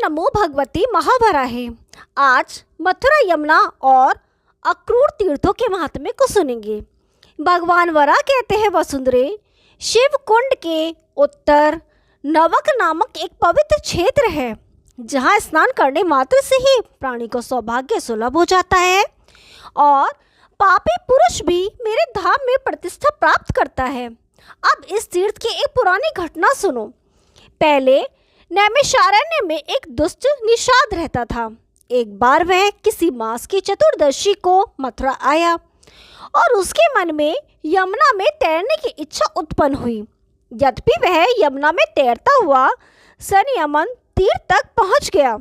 नमो भगवती महावराहे। आज मथुरा, यमुना और अक्रूर तीर्थों के महात्म्य को सुनेंगे। भगवान वरा कहते हैं, वसुंधरे, शिव कुंड के उत्तर नवक नामक एक पवित्र क्षेत्र है, जहाँ स्नान करने मात्र से ही प्राणी को सौभाग्य सुलभ हो जाता है और पापी पुरुष भी मेरे धाम में प्रतिष्ठा प्राप्त करता है। अब इस तीर्थ की एक पुरानी घटना सुनो। पहले नैमिषारण्य में एक दुष्ट निषाद रहता था। एक बार वह किसी मास की चतुर्दशी को मथुरा आया और उसके मन में यमुना में तैरने की इच्छा उत्पन्न हुई। यद्यपि वह यमुना में तैरता हुआ संयमन तीर्थ तक पहुंच गया,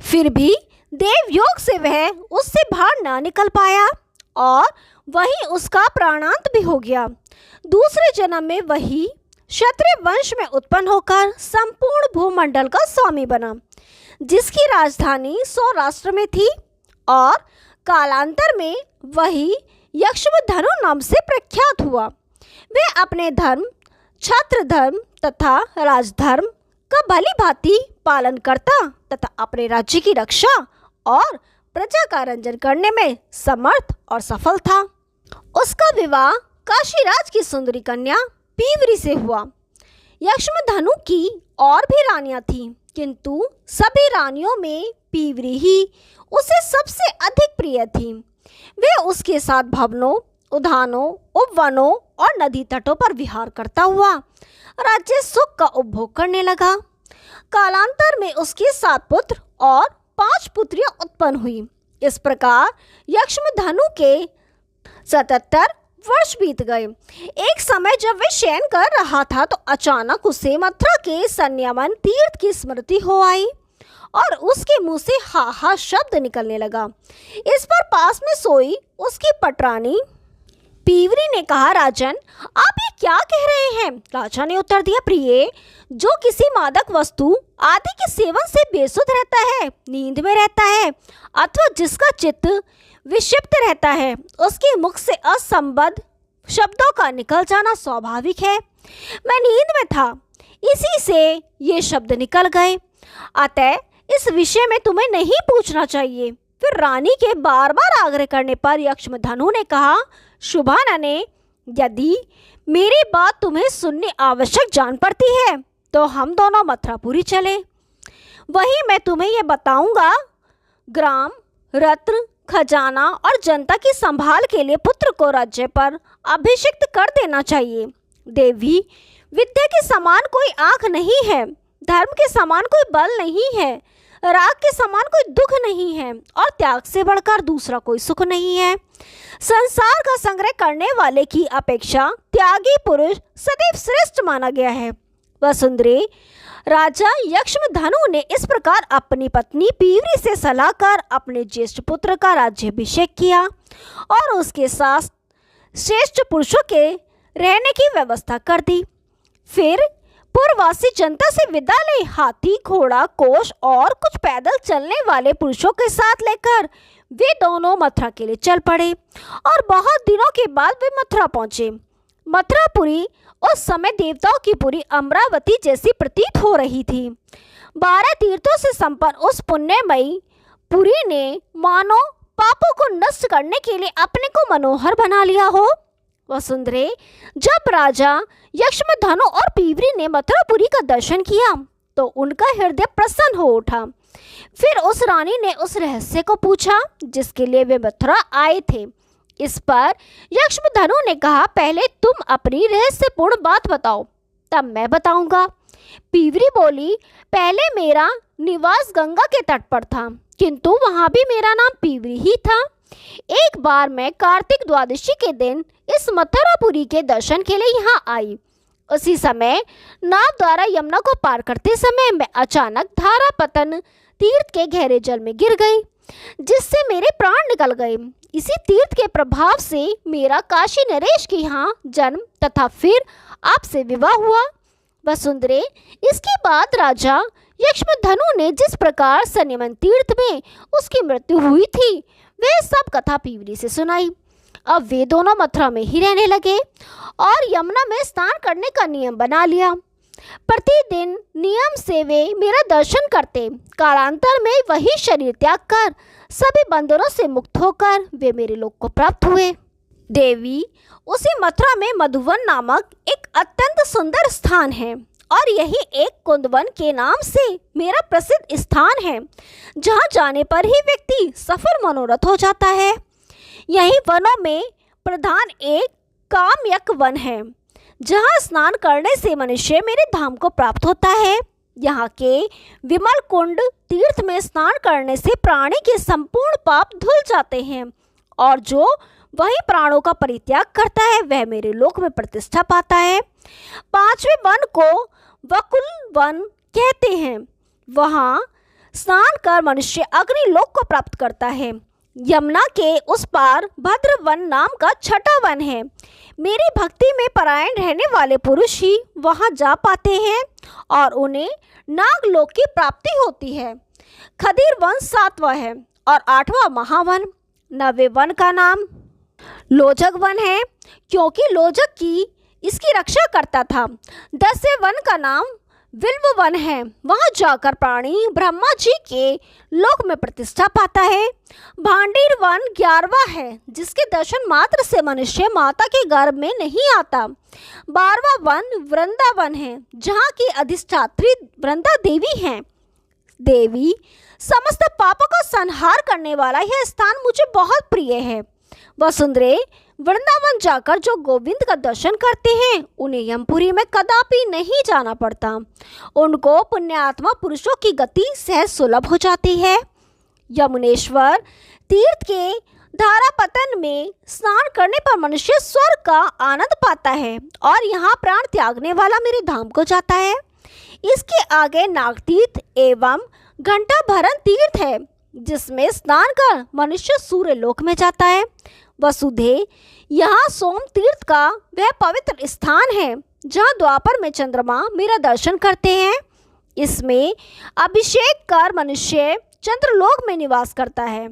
फिर भी देवयोग से वह उससे बाहर ना निकल पाया और वहीं उसका प्राणांत भी हो गया। दूसरे जन्म में वही क्षत्रिय वंश में उत्पन्न होकर संपूर्ण भूमंडल का स्वामी बना, जिसकी राजधानी सौराष्ट्र में थी, और कालांतर में वही यक्षधनु नाम से प्रख्यात हुआ। वह अपने धर्म, छत्र धर्म तथा राजधर्म का भली भांति पालन करता तथा अपने राज्य की रक्षा और प्रजा का रंजन करने में समर्थ और सफल था। उसका विवाह काशीराज की सुंदरी कन्या पीवरी से हुआ। यक्षधनु की और भी रानियां थीं, किंतु सभी रानियों में पीवरी ही उसे सबसे अधिक प्रिय थी। वे उसके साथ भवनों, उद्यानों, उपवनों और नदी तटों पर विहार करता हुआ राज्य सुख का उपभोग करने लगा। कालांतर में उसके 7 पुत्र और 5 पुत्रियां उत्पन्न हुई। इस प्रकार यक्षधनु के 77 वर्ष बीत गए। एक समय जब वह शयन कर रहा था तो अचानक उसे मथुरा के संयमन तीर्थ की स्मृति हो आई और उसके मुंह से हा हा शब्द निकलने लगा। इस पर पास में सोई उसकी पटरानी पीवरी ने कहा, राजन, आप ये क्या कह रहे हैं? राजा ने उत्तर दिया, प्रिय, जो किसी मादक वस्तु आदि के सेवन से बेसुध रहता है, नींद में रहता है, अथवा जिसका चित्त विक्षिप्त रहता है, उसके मुख से असंबद्ध शब्दों का निकल जाना स्वाभाविक है। मैं नींद में था, इसी से ये शब्द निकल गए, अतः इस विषय में तुम्हें नहीं पूछना चाहिए। फिर रानी के बार बार आग्रह करने पर यक्षधनु ने कहा, शुभानने, यदि मेरी बात तुम्हें सुननी आवश्यक जान पड़ती है तो हम दोनों मथुरापुरी चले। वहीं मैं तुम्हें यह बताऊंगा, ग्राम, रत्न, खजाना और जनता की संभाल के लिए पुत्र को राज्य पर अभिषिक्त कर देना चाहिए। देवी, विद्या के समान कोई आँख नहीं है, धर्म के समान कोई बल नहीं है, राग के समान कोई दुख नहीं है और त्याग से बढ़कर दूसरा कोई सुख नहीं है। संसार का संग्रह करने वाले की अपेक्षा त्यागी पुरुष सदैव श्रेष्ठ माना गया है। वसुंधरे, राजा यक्षधनु ने इस प्रकार अपनी पत्नी पीवरी से सलाह कर अपने ज्येष्ठ पुत्र का राज्याभिषेक किया और उसके साथ श्रेष्ठ पुरुषों के रहने की व्यवस्था कर दी। फिर पूर्ववासी जनता से विदा ले हाथी, घोड़ा, कोष और कुछ पैदल चलने वाले पुरुषों के साथ लेकर वे दोनों मथुरा के लिए चल पड़े और बहुत दिनों के बाद वे मथुरा पहुंचे। मथुरापुरी उस समय देवताओं की पुरी अमरावती जैसी प्रतीत हो रही थी। 12 तीर्थों से संपन्न उस पुण्यमयी पुरी ने मानो पापों को नष्ट करने के लिए अपने को मनोहर बना लिया हो। वसुंधरे, जब राजा यक्षधनु और पीवरी ने मथुरापुरी का दर्शन किया तो उनका हृदय प्रसन्न हो उठा। फिर उस रानी ने उस रहस्य को पूछा जिसके लिए वे मथुरा आए थे। इस पर यक्षधनु ने कहा, पहले तुम अपनी रहस्यपूर्ण बात बताओ, तब मैं बताऊंगा। पीवरी बोली, पहले मेरा निवास गंगा के तट पर था, किंतु वहां भी मेरा नाम पीवरी ही था। एक बार मैं कार्तिक द्वादशी के दिन इस मथुरापुरी के दर्शन के लिए यहाँ आई। उसी समय नाव द्वारा यमुना को पार करते समय मैं अचानक धारा पतन तीर्थ के गहरे जल में गिर गई, जिससे मेरे प्राण निकल गए। इसी तीर्थ के प्रभाव से मेरा काशी नरेश के यहाँ जन्म तथा फिर आपसे विवाह हुआ। वसुंधरे, इसके बाद राजा यक्षधनु ने जिस प्रकार संयमन तीर्थ में उसकी मृत्यु हुई थी वह सब कथा पीवरी से सुनाई। अब वे दोनों मथुरा में ही रहने लगे और यमुना में स्नान करने का नियम बना लिया। प्रतिदिन नियम से वे मेरा दर्शन करते। कालांतर में वही शरीर त्याग कर सभी बंधनों से मुक्त होकर वे मेरे लोक को प्राप्त हुए। देवी, उसी मथुरा में मधुवन नामक एक अत्यंत सुंदर स्थान है और यही एक कुंदवन के नाम से मेरा प्रसिद्ध स्थान है, जहाँ जाने पर ही व्यक्ति सफल मनोरथ हो जाता है। यही वनों में प्रधान एक कामयक वन है, जहाँ स्नान करने से मनुष्य मेरे धाम को प्राप्त होता है। यहाँ के विमल कुंड तीर्थ में स्नान करने से प्राणी के संपूर्ण पाप धुल जाते हैं और जो वही प्राणों का परित्याग करता है वह मेरे लोक में प्रतिष्ठा पाता है। पांचवें वन को वकुल वन कहते हैं। वहाँ स्नान कर मनुष्य अग्नि लोक को प्राप्त करता है। यमुना के उस पार भद्र वन नाम का छठा वन है। मेरी भक्ति में परायण रहने वाले पुरुष ही वहाँ जा पाते हैं और उन्हें नागलोक की प्राप्ति होती है। खदीर वन सातवां है और आठवां महावन। नवे वन का नाम लोजक वन है, क्योंकि लोजक की इसकी रक्षा करता था। 10वें वन का नाम विल्व वन है। वहाँ जाकर प्राणी ब्रह्मा जी के लोक में प्रतिष्ठा पाता है। भांडीर वन 11वां है, जिसके दर्शन मात्र से मनुष्य माता के गर्भ में नहीं आता। 12वां वन वृंदावन है, जहाँ की अधिष्ठात्री वृंदा देवी हैं। देवी, समस्त पापों का संहार करने वाला यह स्थान मुझे बहुत प्रिय है। वसुंधरे, वृंदावन जाकर जो गोविंद का दर्शन करते हैं उन्हें यमपुरी में कदापि नहीं जाना पड़ता। उनको पुण्यात्मा पुरुषों की गति सहज सुलभ हो जाती है। यमुनेश्वर तीर्थ के धारापतन में स्नान करने पर मनुष्य स्वर्ग का आनंद पाता है और यहाँ प्राण त्यागने वाला मेरे धाम को जाता है। इसके आगे नागतीर्थ एवं घंटाभरण तीर्थ है, जिसमें स्नान कर मनुष्य सूर्य लोक में जाता है। वसुधे, यहाँ सोम तीर्थ का वह पवित्र स्थान है जहाँ द्वापर में चंद्रमा मेरा दर्शन करते हैं। इसमें अभिषेक कर मनुष्य चंद्रलोक में निवास करता है।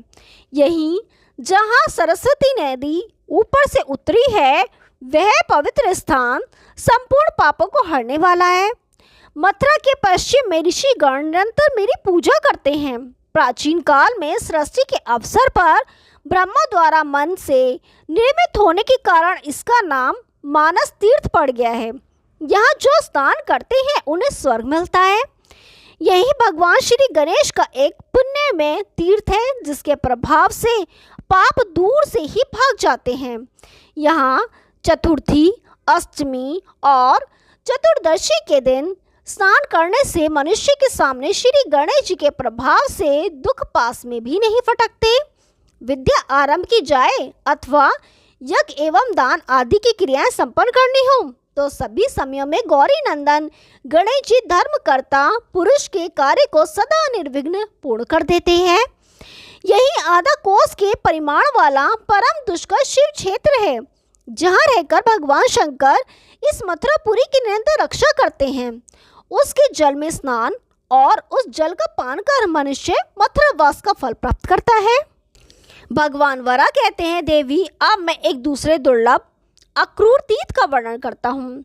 यहीं जहाँ सरस्वती नदी ऊपर से उतरी है वह पवित्र स्थान संपूर्ण पापों को हरने वाला है। मथुरा के पश्चिम में ऋषिगण निरंतर मेरी पूजा करते हैं। प्राचीन काल में सृष्टि के अवसर पर ब्रह्मा द्वारा मन से निर्मित होने के कारण इसका नाम मानस तीर्थ पड़ गया है। यहाँ जो स्नान करते हैं उन्हें स्वर्ग मिलता है। यही भगवान श्री गणेश का एक पुण्यमय तीर्थ है, जिसके प्रभाव से पाप दूर से ही भाग जाते हैं। यहाँ चतुर्थी, अष्टमी और चतुर्दशी के दिन स्नान करने से मनुष्य के सामने श्री गणेश जी के प्रभाव से दुख पास में भी नहीं फटकते। विद्या आरंभ की जाए अथवा यज्ञ एवं दान आदि की क्रियाएं संपन्न करनी हो तो सभी समयों में गौरी नंदन गणेश जी धर्मकर्ता पुरुष के कार्य को सदा निर्विघ्न पूर्ण कर देते हैं। यही आधा कोस के परिमाण वाला परम दुष्कर शिव क्षेत्र है, जहाँ रहकर भगवान शंकर इस मथुरापुरी की निरंतर रक्षा करते हैं। उसके जल में स्नान और उस जल का पान कर मनुष्य मथुरावास का फल प्राप्त करता है। भगवान वरा कहते हैं, देवी, अब मैं एक दूसरे दुर्लभ अक्रूर तीर्थ का वर्णन करता हूँ।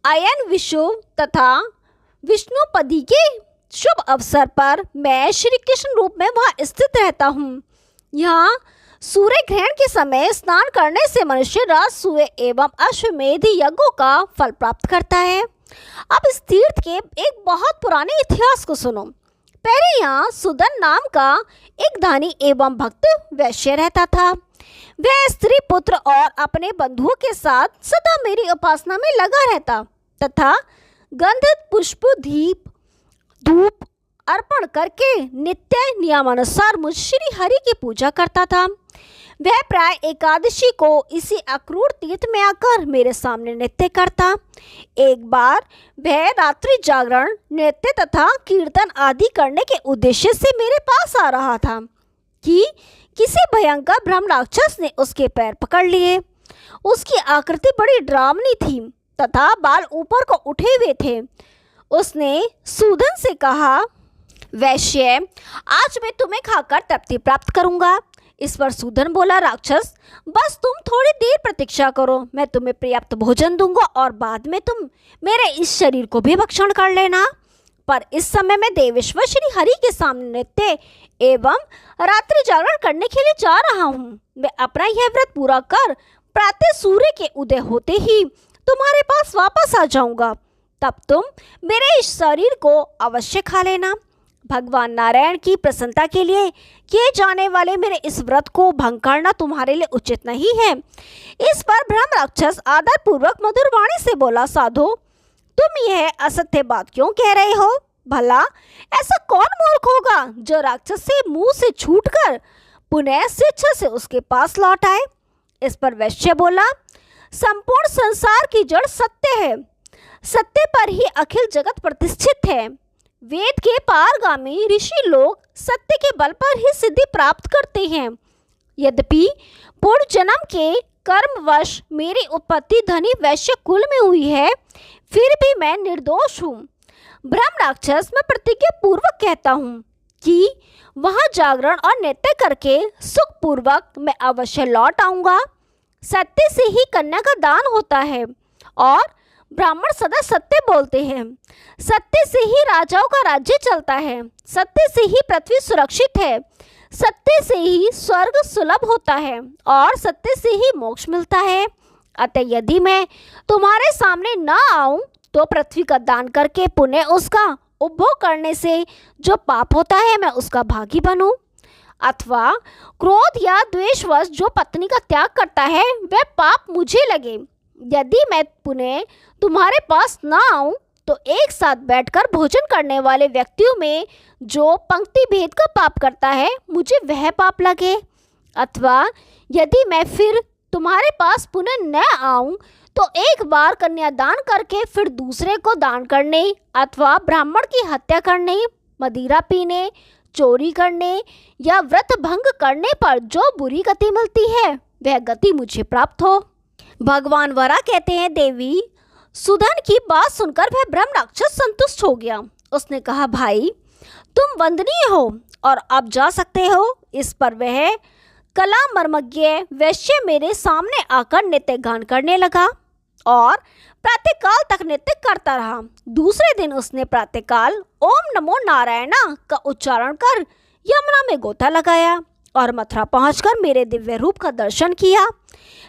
अयन विषु तथा विष्णुपदी के शुभ अवसर पर मैं श्री कृष्ण रूप में वहाँ स्थित रहता हूँ। यहाँ सूर्य ग्रहण के समय स्नान करने से मनुष्य राजसूय एवं अश्वमेध यज्ञों का फल प्राप्त करता है। अब इस तीर्थ के एक बहुत पुराने इतिहास को सुनो। पहले यहाँ सुदन नाम का एक धनी एवं भक्त वैश्य रहता था। वह स्त्री पुत्र और अपने बंधुओं के साथ सदा मेरी उपासना में लगा रहता तथा गंध पुष्प दीप धूप अर्पण करके नित्य नियमानुसार मुझ श्री हरि की पूजा करता था। वह प्राय एकादशी को इसी अक्रूर तीर्थ में आकर मेरे सामने नृत्य करता। एक बार वह रात्रि जागरण, नृत्य तथा कीर्तन आदि करने के उद्देश्य से मेरे पास आ रहा था कि किसी भयंकर ब्रह्म राक्षस ने उसके पैर पकड़ लिए। उसकी आकृति बड़ी डरावनी थी तथा बाल ऊपर को उठे हुए थे। उसने सूदन से कहा, वैश्य, आज मैं तुम्हें खाकर तृप्ति प्राप्त करूंगा। इस पर सूदन बोला, राक्षस बस तुम थोड़ी देर प्रतीक्षा करो, मैं तुम्हें पर्याप्त भोजन दूंगा और बाद में तुम मेरे इस शरीर को भी भक्षण कर लेना। पर इस समय मैं देवेश्वर श्री हरि के सामने नृत्य एवं रात्रि जागरण करने के लिए जा रहा हूँ। मैं अपना यह व्रत पूरा कर प्रातः सूर्य के उदय होते ही तुम्हारे पास वापस आ जाऊंगा, तब तुम मेरे इस शरीर को अवश्य खा लेना। भगवान नारायण की प्रसन्नता के लिए किए जाने वाले मेरे इस व्रत को भंग करना तुम्हारे लिए उचित नहीं है। इस पर ब्रह्म राक्षस आदर पूर्वक मधुर वाणी से बोला, साधु तुम यह असत्य बात क्यों कह रहे हो? भला ऐसा कौन मूर्ख होगा जो राक्षस से मुंह से छूटकर पुनः स्वेच्छा से उसके पास लौट आए? इस पर वैश्य बोला, संपूर्ण संसार की जड़ सत्य है, सत्य पर ही अखिल जगत प्रतिष्ठित है। वेद के पारगामी ऋषि लोग सत्य के बल पर ही सिद्धि प्राप्त करते हैं। यद्यपि पूर्व जन्म के कर्मवश मेरी उत्पत्ति धनी वैश्य कुल में हुई है, फिर भी मैं निर्दोष हूँ। ब्रह्म राक्षस, मैं प्रतिज्ञा पूर्वक कहता हूँ कि वहाँ जागरण और नृत्य करके सुख पूर्वक मैं अवश्य लौट आऊँगा। सत्य से ही कन्या का दान होता है और ब्राह्मण सदा सत्य बोलते हैं। सत्य से ही राजाओं का राज्य चलता है, सत्य से ही पृथ्वी सुरक्षित है, सत्य से ही स्वर्ग सुलभ होता है और सत्य से ही मोक्ष मिलता है। अतः यदि मैं तुम्हारे सामने न आऊं तो पृथ्वी का दान करके पुण्य उसका उपभोग करने से जो पाप होता है मैं उसका भागी बनूं, अथवा क्रोध या द्वेषवश जो पत्नी का त्याग करता है वह पाप मुझे लगे। यदि मैं पुनः तुम्हारे पास न आऊं तो एक साथ बैठकर भोजन करने वाले व्यक्तियों में जो पंक्ति भेद का पाप करता है मुझे वह पाप लगे, अथवा यदि मैं फिर तुम्हारे पास पुनः न आऊं तो एक बार कन्यादान करके फिर दूसरे को दान करने अथवा ब्राह्मण की हत्या करने, मदिरा पीने, चोरी करने या व्रत भंग करने पर जो बुरी गति मिलती है वह गति मुझे प्राप्त हो। भगवान वरा कहते हैं, देवी सुदन की बात सुनकर वह ब्रह्म राक्षस संतुष्ट हो गया। उसने कहा, भाई तुम वंदनीय हो और अब जा सकते हो। इस पर वह कला मर्मज्ञ वैश्य मेरे सामने आकर नृत्य गान करने लगा और प्रातःकाल तक नृत्य करता रहा। दूसरे दिन उसने प्रातःकाल ओम नमो नारायणा का उच्चारण कर यमुना में गोता लगाया और मथुरा पहुंचकर मेरे दिव्य रूप का दर्शन किया।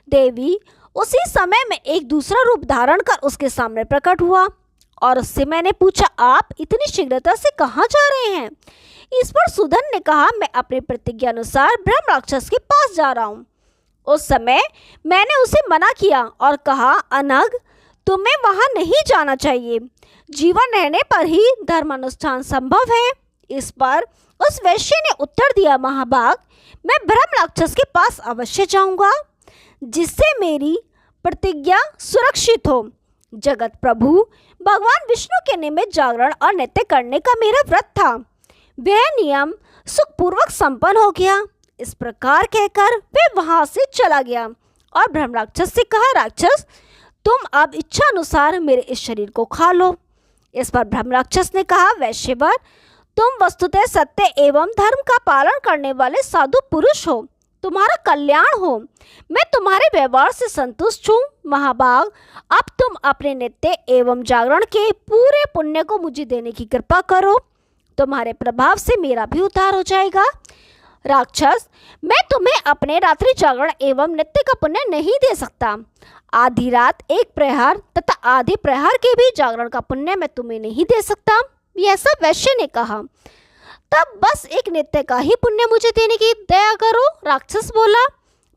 देवी उसी समय में एक दूसरा रूप धारण कर उसके सामने प्रकट हुआ और उससे मैंने पूछा, आप इतनी शीघ्रता से कहाँ जा रहे हैं? इस पर सुदन ने कहा, मैं अपनी प्रतिज्ञा अनुसार ब्रह्म राक्षस के पास जा रहा हूँ। उस समय मैंने उसे मना किया और कहा, अनग तुम्हें वहाँ नहीं जाना चाहिए, जीवन रहने पर ही धर्मानुष्ठान संभव है। इस पर उस वैश्य ने उत्तर दिया, महाभाग मैं ब्रह्म राक्षस के पास अवश्य जाऊंगा जिससे मेरी प्रतिज्ञा सुरक्षित हो। जगत प्रभु भगवान विष्णु के निमित्त जागरण और नृत्य करने का मेरा व्रत था, वह नियम सुखपूर्वक संपन्न हो गया। इस प्रकार कहकर वह वहां से चला गया और ब्रह्म राक्षस से कहा, राक्षस तुम अब इच्छा अनुसार मेरे इस शरीर को खा लो। इस पर ब्रह्म राक्षस ने कहा, वैश्यवर तुम वस्तुतः सत्य एवं धर्म का पालन करने वाले साधु पुरुष हो, तुम्हारा कल्याण हो। मैं तुम्हारे व्यवहार से संतुष्ट हूँ। महाभाग अब तुम अपने नित्य एवं जागरण के पूरे पुण्य को मुझे देने की कृपा करो, तुम्हारे प्रभाव से मेरा भी उद्धार हो जाएगा। राक्षस मैं तुम्हें अपने रात्रि जागरण एवं नित्य का पुण्य नहीं दे सकता। आधी रात एक प्रहर तथा आधे प्रहर के भी जागरण का पुण्य मैं तुम्हें नहीं दे सकता, यह सब वैश्य ने कहा। तब बस एक नित्य का ही पुण्य मुझे देने की दया करो। राक्षस बोला,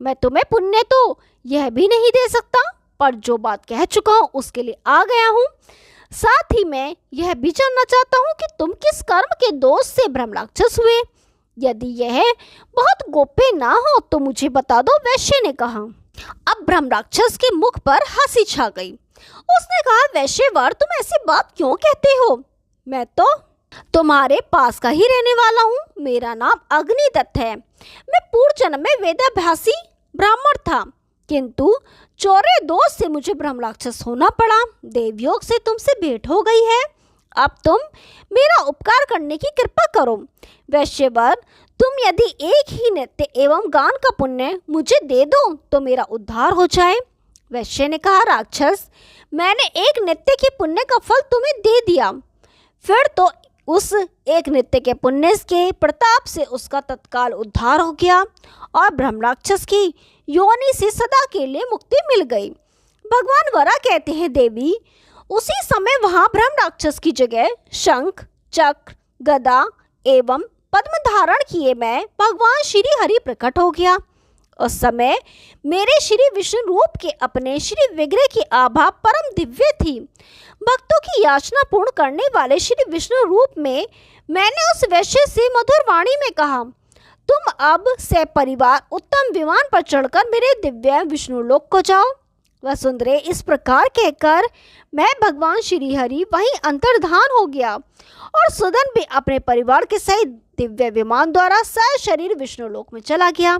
मैं तुम्हें पुण्य तो यह भी नहीं दे सकता, पर जो बात कह चुका हूँ उसके लिए आ गया हूँ। साथ ही मैं यह भी जानना चाहता हूँ कि तुम किस कर्म के दोष से ब्रह्म राक्षस हुए। यदि यह बहुत गोप्य ना हो तो मुझे बता दो, वैश्य ने कहा। अब ब्रह्म राक्षस के मुख पर हंसी छा गई। उसने कहा, वैश्यवर तुम ऐसी बात क्यों कहते हो? मैं तो तुम्हारे पास का ही रहने वाला हूँ। मेरा नाम अग्निदत्त है। मैं पूर्व जन्म में वेदाभ्यासी ब्राह्मण था, किंतु चौरे दोष से मुझे ब्रह्म राक्षस होना पड़ा। देवयोग से तुमसे भेंट हो गई है, अब तुम मेरा उपकार करने की कृपा करो। वैश्यवर, तुम यदि एक ही नृत्य एवं गान का पुण्य मुझे दे दो तो मेरा उद्धार हो जाए। वैश्य ने कहा, राक्षस, मैंने एक नृत्य के पुण्य का फल तुम्हें दे दिया, फिर तो उस एक नृत्य के पुण्य के प्रताप से उसका तत्काल उद्धार हो गया और ब्रह्म राक्षस की योनि से सदा के लिए मुक्ति मिल गई। भगवान वरा कहते हैं, देवी, उसी समय वहां ब्रह्म राक्षस की जगह शंख, चक्र, गदा एवं पद्म धारण किए मैं भगवान श्री हरि प्रकट हो गया। उस समय मेरे श्री विष्णु रूप के अपने श्री विग्रह की आभा परम दिव्य थी। भक्तों की याचना पूर्ण करने वाले श्री विष्णु रूप में मैंने उस वैश्य से मधुर वाणी में कहा, तुम अब से परिवार उत्तम विमान पर चढ़कर मेरे दिव्य विष्णु लोक को जाओ। वसुंधरे, इस प्रकार कहकर मैं भगवान श्री हरि वहीं अंतर्धान हो गया और सुदन भी अपने परिवार के सहित दिव्य विमान द्वारा सशरीर विष्णु लोक में चला गया।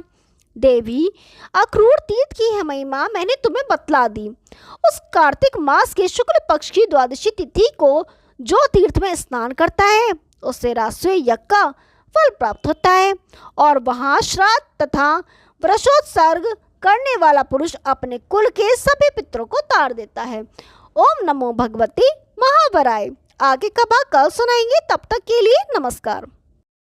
देवी, अक्रूर तीर्थ की यह महिमा मैंने तुम्हें बतला दी। उस कार्तिक मास के शुक्ल पक्ष की द्वादशी तिथि को जो तीर्थ में स्नान करता है उसे राष्ट्रीय यज्ञ का फल प्राप्त होता है और वहाँ श्राद्ध तथा वृषोत्सर्ग करने वाला पुरुष अपने कुल के सभी पितरों को तार देता है। ओम नमो भगवती महावराय। आगे का भाग कल सुनाएंगे, तब तक के लिए नमस्कार।